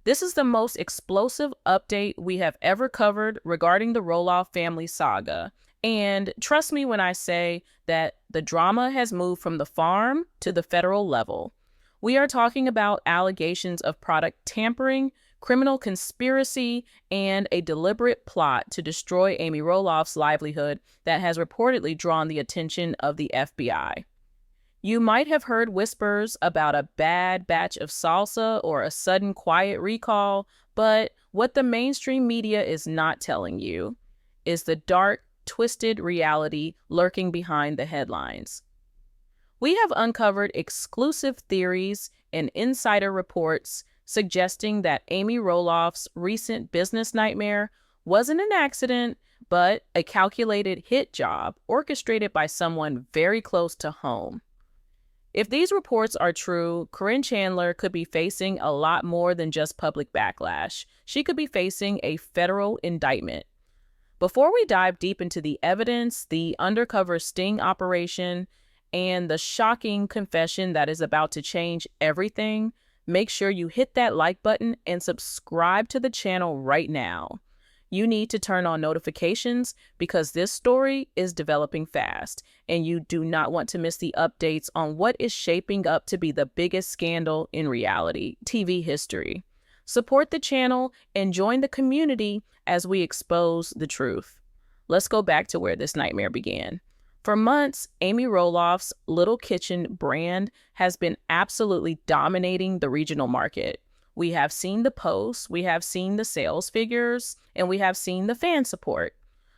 This is the most explosive update we have ever covered regarding the Roloff family saga. And trust me when I say that the drama has moved from the farm to the federal level. We are talking about allegations of product tampering, criminal conspiracy, and a deliberate plot to destroy Amy Roloff's livelihood that has reportedly drawn the attention of the FBI. You might have heard whispers about a bad batch of salsa or a sudden quiet recall, but what the mainstream media is not telling you is the dark, twisted reality lurking behind the headlines. We have uncovered exclusive theories and insider reports suggesting that Amy Roloff's recent business nightmare wasn't an accident, but a calculated hit job orchestrated by someone very close to home. If these reports are true, Caryn Chandler could be facing a lot more than just public backlash. She could be facing a federal indictment. Before we dive deep into the evidence, the undercover sting operation, and the shocking confession that is about to change everything, make sure you hit that like button and subscribe to the channel right now. You need to turn on notifications because this story is developing fast, and you do not want to miss the updates on what is shaping up to be the biggest scandal in reality TV history. Support the channel and join the community as we expose the truth. Let's go back to where this nightmare began. For months, Amy Roloff's Little Kitchen brand has been absolutely dominating the regional market. We have seen the posts, we have seen the sales figures, and we have seen the fan support.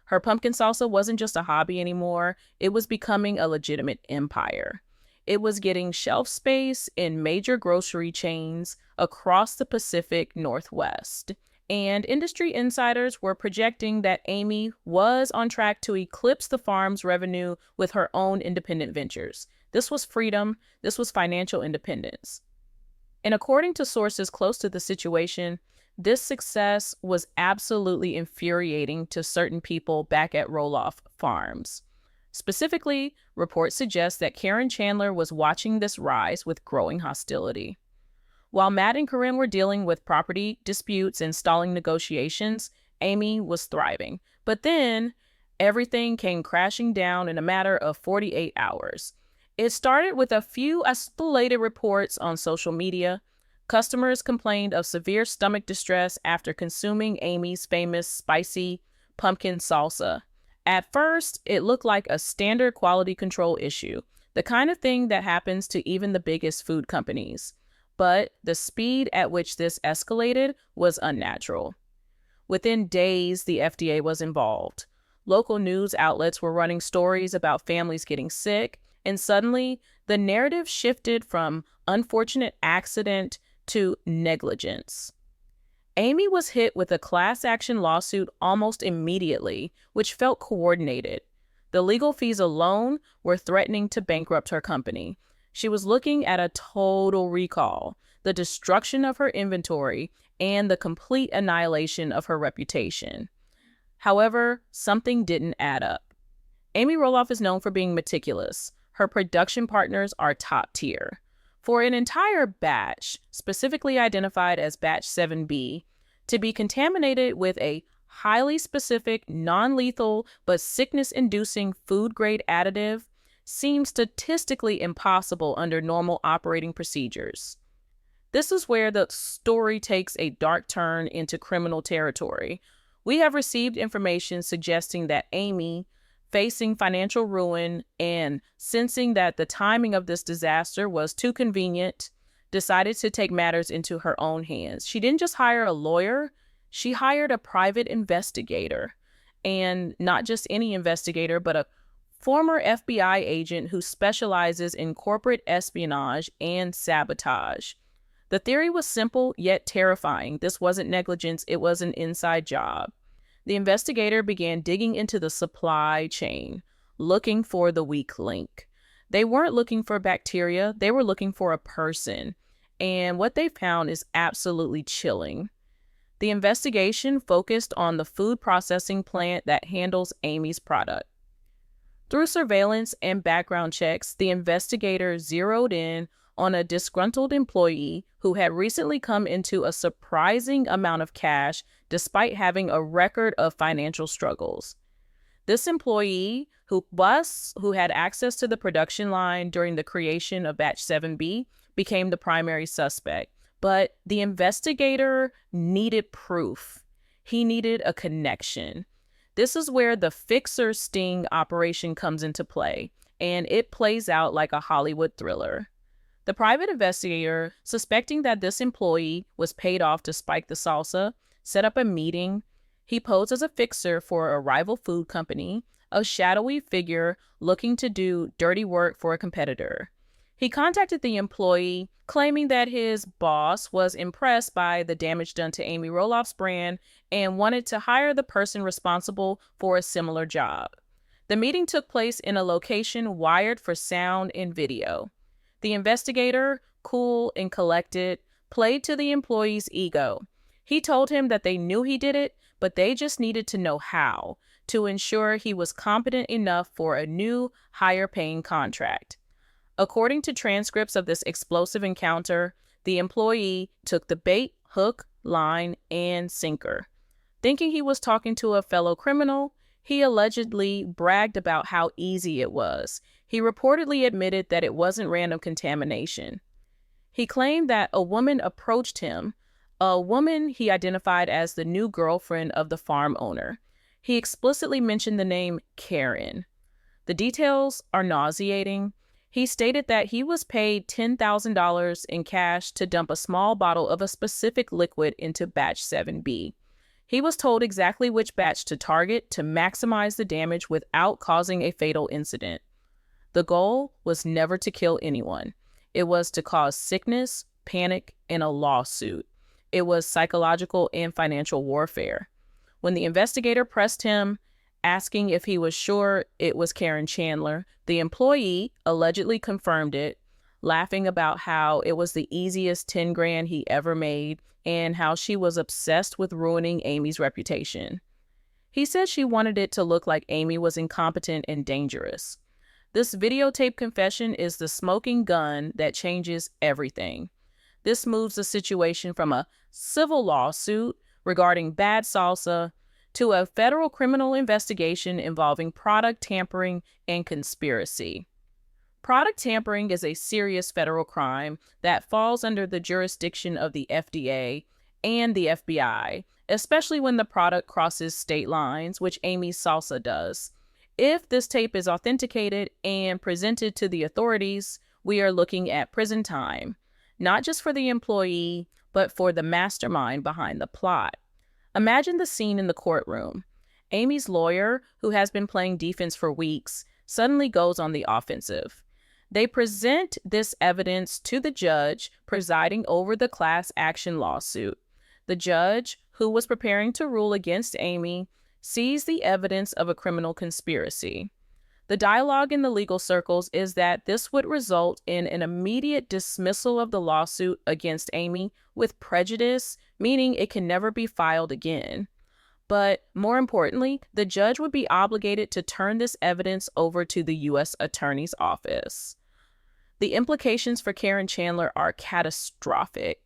Her pumpkin salsa wasn't just a hobby anymore, it was becoming a legitimate empire. It was getting shelf space in major grocery chains across the Pacific Northwest. And industry insiders were projecting that Amy was on track to eclipse the farm's revenue with her own independent ventures. This was freedom, this was financial independence. And according to sources close to the situation, this success was absolutely infuriating to certain people back at Roloff Farms. Specifically, reports suggest that Caryn Chandler was watching this rise with growing hostility. While Matt and Caryn were dealing with property disputes and stalling negotiations, Amy was thriving. But then, everything came crashing down in a matter of 48 hours. It started with a few isolated reports on social media. Customers complained of severe stomach distress after consuming Amy's famous spicy pumpkin salsa. At first, it looked like a standard quality control issue, the kind of thing that happens to even the biggest food companies. But the speed at which this escalated was unnatural. Within days, the FDA was involved. Local news outlets were running stories about families getting sick, and suddenly, the narrative shifted from unfortunate accident to negligence. Amy was hit with a class action lawsuit almost immediately, which felt coordinated. The legal fees alone were threatening to bankrupt her company. She was looking at a total recall, the destruction of her inventory, and the complete annihilation of her reputation. However, something didn't add up. Amy Roloff is known for being meticulous. Her production partners are top tier. For an entire batch, specifically identified as batch 7B, to be contaminated with a highly specific, non-lethal, but sickness-inducing food-grade additive seems statistically impossible under normal operating procedures. This is where the story takes a dark turn into criminal territory. We have received information suggesting that Amy, facing financial ruin and sensing that the timing of this disaster was too convenient, decided to take matters into her own hands. She didn't just hire a lawyer, she hired a private investigator. And not just any investigator, but a former FBI agent who specializes in corporate espionage and sabotage. The theory was simple yet terrifying. This wasn't negligence, it was an inside job. The investigator began digging into the supply chain, looking for the weak link. They weren't looking for bacteria, they were looking for a person. And what they found is absolutely chilling. The investigation focused on the food processing plant that handles Amy's product. Through surveillance and background checks, the investigator zeroed in on a disgruntled employee who had recently come into a surprising amount of cash despite having a record of financial struggles. This employee, who had access to the production line during the creation of Batch 7B, became the primary suspect. But the investigator needed proof. He needed a connection. This is where the fixer sting operation comes into play, and it plays out like a Hollywood thriller. The private investigator, suspecting that this employee was paid off to spike the salsa, set up a meeting. He posed as a fixer for a rival food company, a shadowy figure looking to do dirty work for a competitor. He contacted the employee, claiming that his boss was impressed by the damage done to Amy Roloff's brand and wanted to hire the person responsible for a similar job. The meeting took place in a location wired for sound and video. The investigator, cool and collected, played to the employee's ego. He told him that they knew he did it, but they just needed to know how, to ensure he was competent enough for a new, higher-paying contract. According to transcripts of this explosive encounter, the employee took the bait, hook, line, and sinker. Thinking he was talking to a fellow criminal, he allegedly bragged about how easy it was. He reportedly admitted that it wasn't random contamination. He claimed that a woman approached him, a woman he identified as the new girlfriend of the farm owner. He explicitly mentioned the name Caryn. The details are nauseating. He stated that he was paid $10,000 in cash to dump a small bottle of a specific liquid into Batch 7B. He was told exactly which batch to target to maximize the damage without causing a fatal incident. The goal was never to kill anyone. It was to cause sickness, panic, and a lawsuit. It was psychological and financial warfare. When the investigator pressed him, asking if he was sure it was Caryn Chandler, the employee allegedly confirmed it, laughing about how it was the easiest 10 grand he ever made and how she was obsessed with ruining Amy's reputation. He said she wanted it to look like Amy was incompetent and dangerous. This videotape confession is the smoking gun that changes everything. This moves the situation from a civil lawsuit regarding bad salsa to a federal criminal investigation involving product tampering and conspiracy. Product tampering is a serious federal crime that falls under the jurisdiction of the FDA and the FBI, especially when the product crosses state lines, which Amy's salsa does. If this tape is authenticated and presented to the authorities, we are looking at prison time, not just for the employee, but for the mastermind behind the plot. Imagine the scene in the courtroom. Amy's lawyer, who has been playing defense for weeks, suddenly goes on the offensive. They present this evidence to the judge presiding over the class action lawsuit. The judge, who was preparing to rule against Amy, sees the evidence of a criminal conspiracy. The dialogue in the legal circles is that this would result in an immediate dismissal of the lawsuit against Amy with prejudice, meaning it can never be filed again. But more importantly, the judge would be obligated to turn this evidence over to the U.S. Attorney's Office. The implications for Caryn Chandler are catastrophic.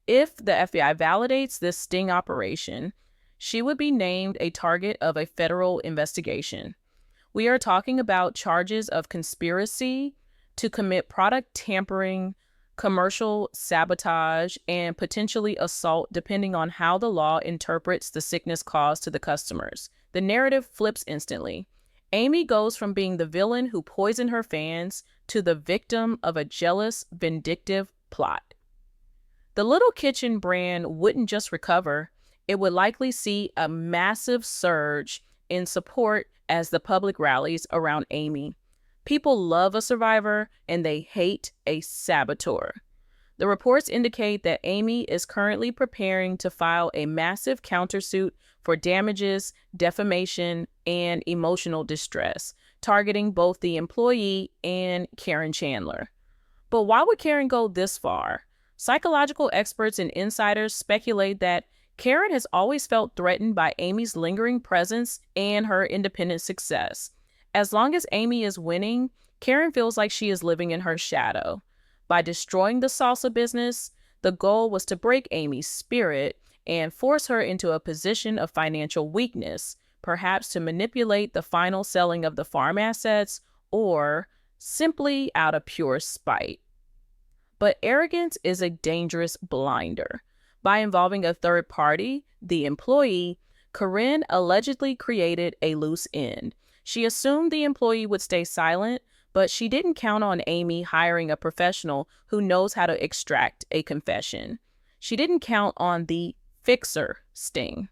If the FBI validates this sting operation, she would be named a target of a federal investigation. We are talking about charges of conspiracy to commit product tampering, commercial sabotage, and potentially assault, depending on how the law interprets the sickness caused to the customers. The narrative flips instantly. Amy goes from being the villain who poisoned her fans to the victim of a jealous, vindictive plot. The Little Kitchen brand wouldn't just recover, it would likely see a massive surge in support as the public rallies around Amy. People love a survivor and they hate a saboteur. The reports indicate that Amy is currently preparing to file a massive countersuit for damages, defamation, and emotional distress, targeting both the employee and Caryn Chandler. But why would Caryn go this far? Psychological experts and insiders speculate that Caryn has always felt threatened by Amy's lingering presence and her independent success. As long as Amy is winning, Caryn feels like she is living in her shadow. By destroying the salsa business, the goal was to break Amy's spirit and force her into a position of financial weakness, perhaps to manipulate the final selling of the farm assets or simply out of pure spite. But arrogance is a dangerous blinder. By involving a third party, the employee, Caryn allegedly created a loose end. She assumed the employee would stay silent, but she didn't count on Amy hiring a professional who knows how to extract a confession. She didn't count on the fixer sting.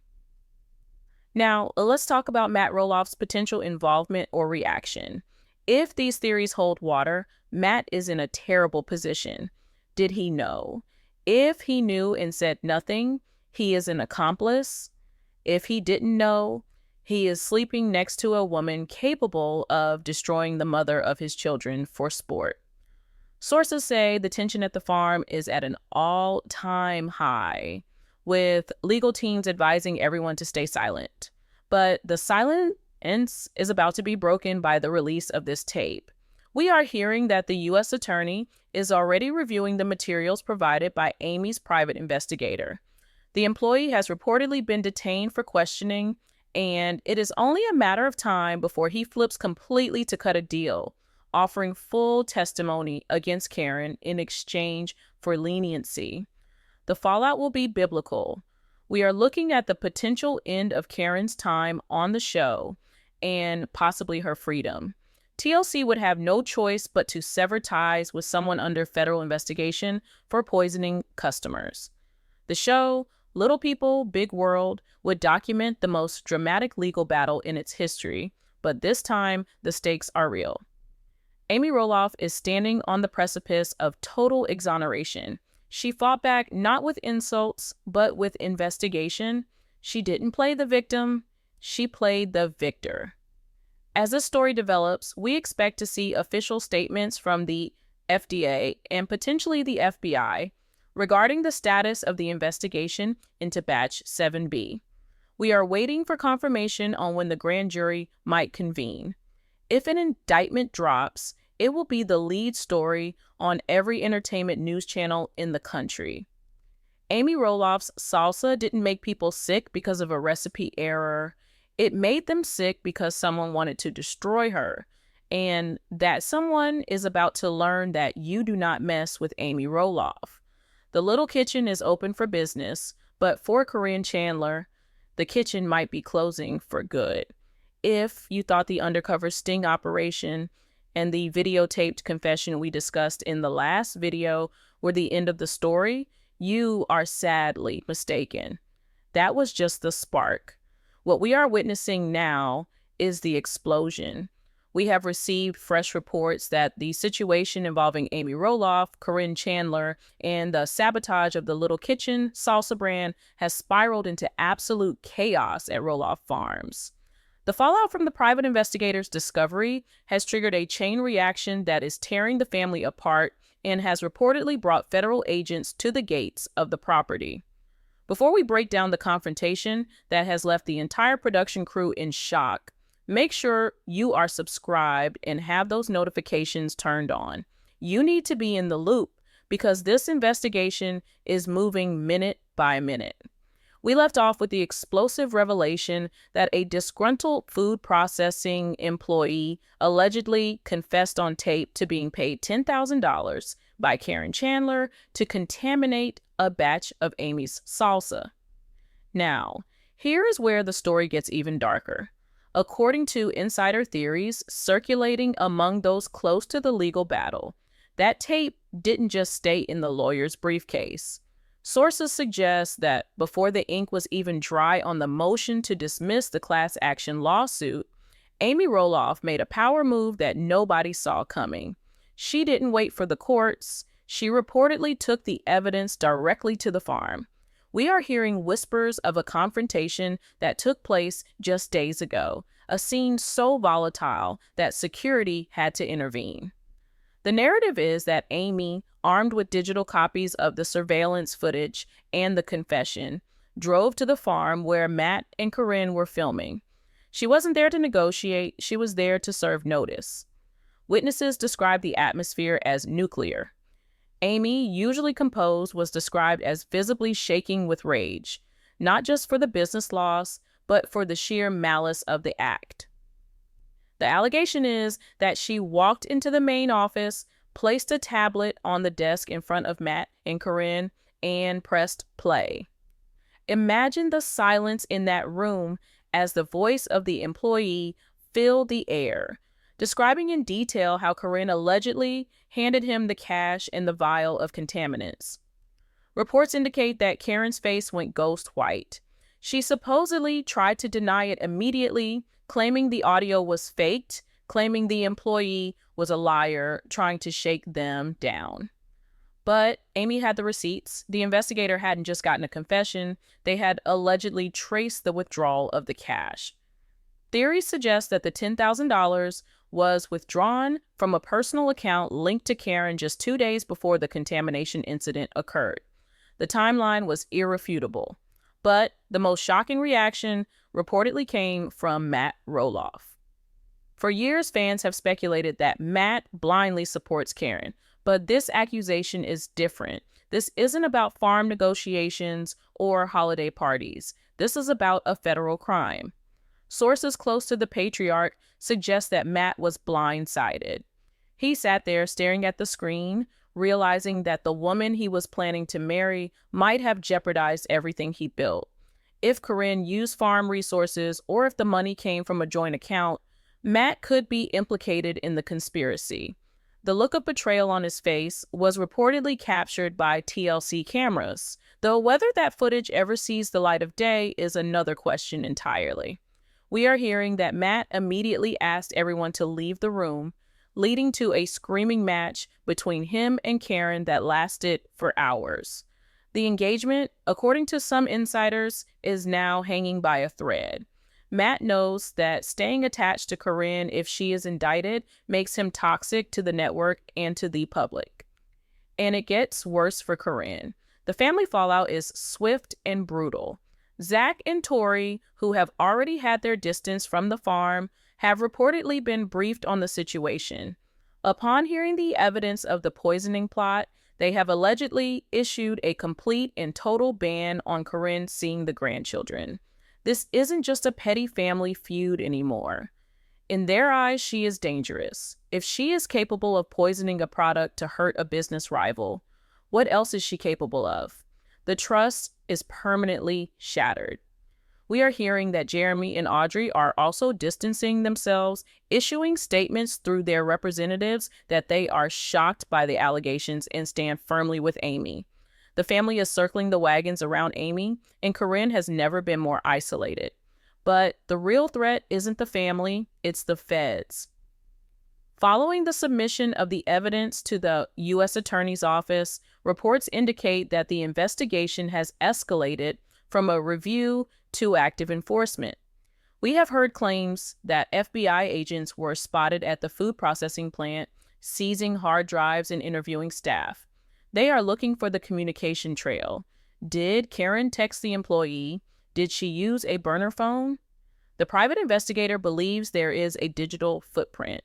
Now, let's talk about Matt Roloff's potential involvement or reaction. If these theories hold water, Matt is in a terrible position. Did he know? If he knew and said nothing, he is an accomplice. If he didn't know, he is sleeping next to a woman capable of destroying the mother of his children for sport. Sources say the tension at the farm is at an all-time high, with legal teams advising everyone to stay silent. But the silence is about to be broken by the release of this tape. We are hearing that the U.S. attorney is already reviewing the materials provided by Amy's private investigator. The employee has reportedly been detained for questioning, and it is only a matter of time before he flips completely to cut a deal, offering full testimony against Caryn in exchange for leniency. The fallout will be biblical. We are looking at the potential end of Caryn's time on the show and possibly her freedom. TLC would have no choice but to sever ties with someone under federal investigation for poisoning customers. The show, Little People, Big World, would document the most dramatic legal battle in its history, but this time the stakes are real. Amy Roloff is standing on the precipice of total exoneration. She fought back not with insults, but with investigation. She didn't play the victim, she played the victor. As this story develops, we expect to see official statements from the FDA and potentially the FBI regarding the status of the investigation into Batch 7B. We are waiting for confirmation on when the grand jury might convene. If an indictment drops, it will be the lead story on every entertainment news channel in the country. Amy Roloff's salsa didn't make people sick because of a recipe error. It made them sick because someone wanted to destroy her, and that someone is about to learn that you do not mess with Amy Roloff. The little kitchen is open for business, but for Caryn Chandler, the kitchen might be closing for good. If you thought the undercover sting operation and the videotaped confession we discussed in the last video were the end of the story, you are sadly mistaken. That was just the spark. What we are witnessing now is the explosion. We have received fresh reports that the situation involving Amy Roloff, Caryn Chandler, and the sabotage of the Little Kitchen salsa brand has spiraled into absolute chaos at Roloff Farms. The fallout from the private investigator's discovery has triggered a chain reaction that is tearing the family apart and has reportedly brought federal agents to the gates of the property. Before we break down the confrontation that has left the entire production crew in shock, make sure you are subscribed and have those notifications turned on. You need to be in the loop because this investigation is moving minute by minute. We left off with the explosive revelation that a disgruntled food processing employee allegedly confessed on tape to being paid $10,000 by Caryn Chandler to contaminate a batch of Amy's salsa. Now, here is where the story gets even darker. According to insider theories circulating among those close to the legal battle, that tape didn't just stay in the lawyer's briefcase. Sources suggest that before the ink was even dry on the motion to dismiss the class action lawsuit, Amy Roloff made a power move that nobody saw coming. She didn't wait for the courts. She reportedly took the evidence directly to the farm. We are hearing whispers of a confrontation that took place just days ago, a scene so volatile that security had to intervene. The narrative is that Amy, armed with digital copies of the surveillance footage and the confession, drove to the farm where Matt and Caryn were filming. She wasn't there to negotiate, she was there to serve notice. Witnesses describe the atmosphere as nuclear. Amy, usually composed, was described as visibly shaking with rage, not just for the business loss, but for the sheer malice of the act. The allegation is that she walked into the main office, placed a tablet on the desk in front of Matt and Caryn, and pressed play. Imagine the silence in that room as the voice of the employee filled the air, describing in detail how Caryn allegedly handed him the cash and the vial of contaminants. Reports indicate that Caryn's face went ghost white. She supposedly tried to deny it immediately, claiming the audio was faked, claiming the employee was a liar, trying to shake them down. But Amy had the receipts. The investigator hadn't just gotten a confession. They had allegedly traced the withdrawal of the cash. Theories suggest that the $10,000 was withdrawn from a personal account linked to Caryn just 2 days before the contamination incident occurred. The timeline was irrefutable. But the most shocking reaction reportedly came from Matt Roloff. For years, fans have speculated that Matt blindly supports Caryn, but this accusation is different. This isn't about farm negotiations or holiday parties. This is about a federal crime. Sources close to the patriarch suggest that Matt was blindsided. He sat there staring at the screen, realizing that the woman he was planning to marry might have jeopardized everything he built. If Caryn used farm resources or if the money came from a joint account, Matt could be implicated in the conspiracy. The look of betrayal on his face was reportedly captured by TLC cameras, though whether that footage ever sees the light of day is another question entirely. We are hearing that Matt immediately asked everyone to leave the room, leading to a screaming match between him and Caryn that lasted for hours. The engagement, according to some insiders, is now hanging by a thread. Matt knows that staying attached to Caryn if she is indicted makes him toxic to the network and to the public. And it gets worse for Caryn. The family fallout is swift and brutal. Zach and Tori, who have already had their distance from the farm, have reportedly been briefed on the situation. Upon hearing the evidence of the poisoning plot, they have allegedly issued a complete and total ban on Caryn seeing the grandchildren. This isn't just a petty family feud anymore. In their eyes, she is dangerous. If she is capable of poisoning a product to hurt a business rival, what else is she capable of? The trust is permanently shattered. We are hearing that Jeremy and Audrey are also distancing themselves, issuing statements through their representatives that they are shocked by the allegations and stand firmly with Amy. The family is circling the wagons around Amy, and Caryn has never been more isolated. But the real threat isn't the family, it's the feds. Following the submission of the evidence to the U.S. Attorney's Office, reports indicate that the investigation has escalated from a review to active enforcement. We have heard claims that FBI agents were spotted at the food processing plant, seizing hard drives and interviewing staff. They are looking for the communication trail. Did Caryn text the employee? Did she use a burner phone? The private investigator believes there is a digital footprint.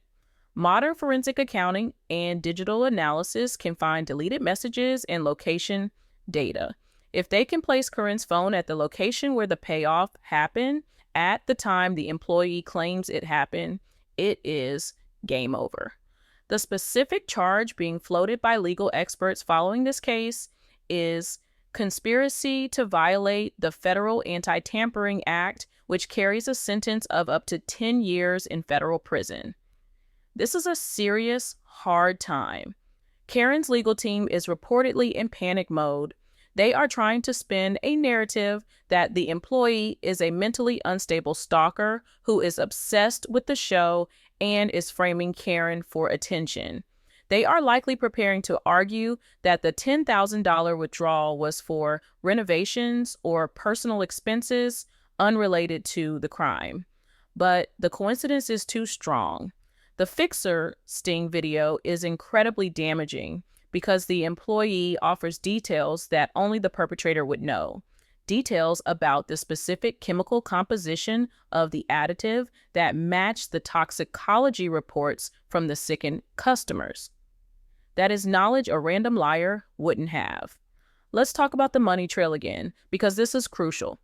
Modern forensic accounting and digital analysis can find deleted messages and location data. If they can place Caryn's phone at the location where the payoff happened at the time the employee claims it happened, it is game over. The specific charge being floated by legal experts following this case is conspiracy to violate the Federal Anti-Tampering Act, which carries a sentence of up to 10 years in federal prison. This is a serious, hard time. Caryn's legal team is reportedly in panic mode. They are trying to spin a narrative that the employee is a mentally unstable stalker who is obsessed with the show and is framing Caryn for attention. They are likely preparing to argue that the $10,000 withdrawal was for renovations or personal expenses unrelated to the crime. But the coincidence is too strong. The Fixer sting video is incredibly damaging because the employee offers details that only the perpetrator would know. Details about the specific chemical composition of the additive that match the toxicology reports from the sickened customers. That is knowledge a random liar wouldn't have. Let's talk about the money trail again, because this is crucial.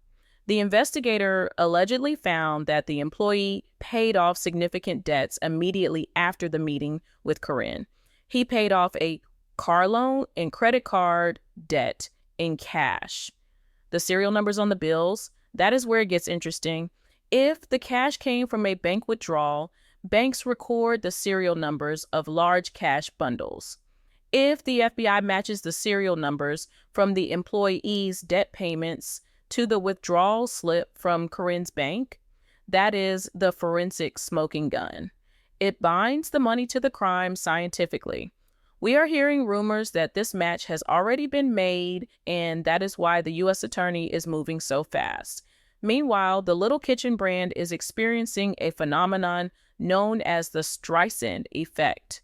The investigator allegedly found that the employee paid off significant debts immediately after the meeting with Caryn. He paid off a car loan and credit card debt in cash. The serial numbers on the bills, that is where it gets interesting. If the cash came from a bank withdrawal, banks record the serial numbers of large cash bundles. If the FBI matches the serial numbers from the employee's debt payments to the withdrawal slip from Caryn's bank, that is the forensic smoking gun. It binds the money to the crime scientifically. We are hearing rumors that this match has already been made, and that is why the U.S. Attorney is moving so fast. Meanwhile, the Little Kitchen brand is experiencing a phenomenon known as the Streisand effect.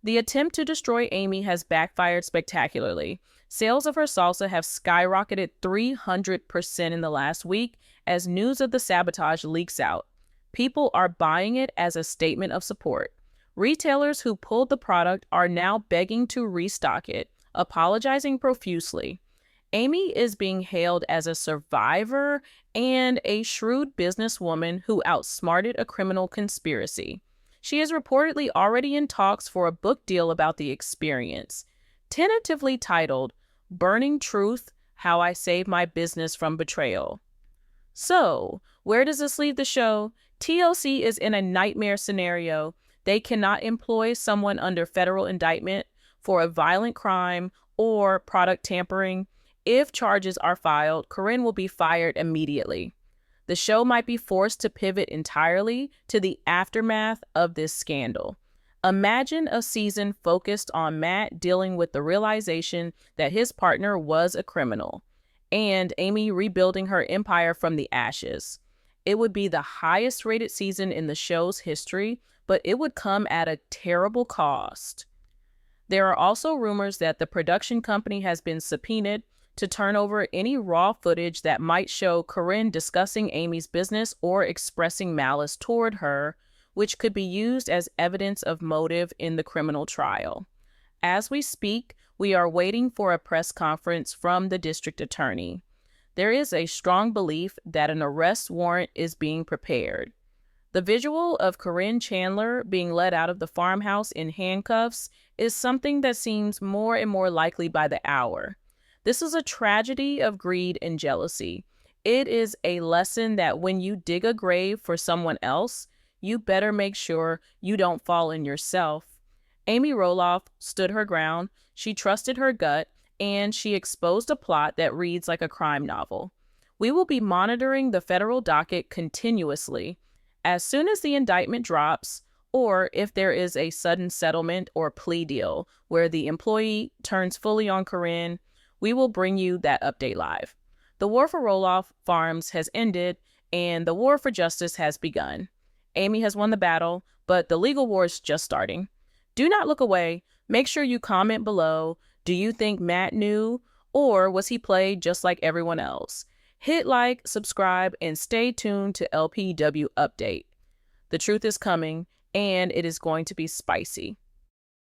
The attempt to destroy Amy has backfired spectacularly. Sales of her salsa have skyrocketed 300% in the last week as news of the sabotage leaks out. People are buying it as a statement of support. Retailers who pulled the product are now begging to restock it, apologizing profusely. Amy is being hailed as a survivor and a shrewd businesswoman who outsmarted a criminal conspiracy. She is reportedly already in talks for a book deal about the experience, tentatively titled Burning Truth: How I Saved My Business from Betrayal. So, where does this leave the show? TLC is in a nightmare scenario. They cannot employ someone under federal indictment for a violent crime or product tampering. If charges are filed, Caryn will be fired immediately. The show might be forced to pivot entirely to the aftermath of this scandal. Imagine a season focused on Matt dealing with the realization that his partner was a criminal, and Amy rebuilding her empire from the ashes. It would be the highest rated season in the show's history, but it would come at a terrible cost. There are also rumors that the production company has been subpoenaed to turn over any raw footage that might show Caryn discussing Amy's business or expressing malice toward her, which could be used as evidence of motive in the criminal trial. As we speak, we are waiting for a press conference from the district attorney. There is a strong belief that an arrest warrant is being prepared. The visual of Caryn Chandler being led out of the farmhouse in handcuffs is something that seems more and more likely by the hour. This is a tragedy of greed and jealousy. It is a lesson that when you dig a grave for someone else, you better make sure you don't fall in yourself. Amy Roloff stood her ground, she trusted her gut, and she exposed a plot that reads like a crime novel. We will be monitoring the federal docket continuously. As soon as the indictment drops, or if there is a sudden settlement or plea deal where the employee turns fully on Caryn, we will bring you that update live. The war for Roloff Farms has ended, and the war for justice has begun. Amy has won the battle, but the legal war is just starting. Do not look away. Make sure you comment below. Do you think Matt knew, or was he played just like everyone else? Hit like, subscribe, and stay tuned to LPBW Update. The truth is coming, and it is going to be spicy.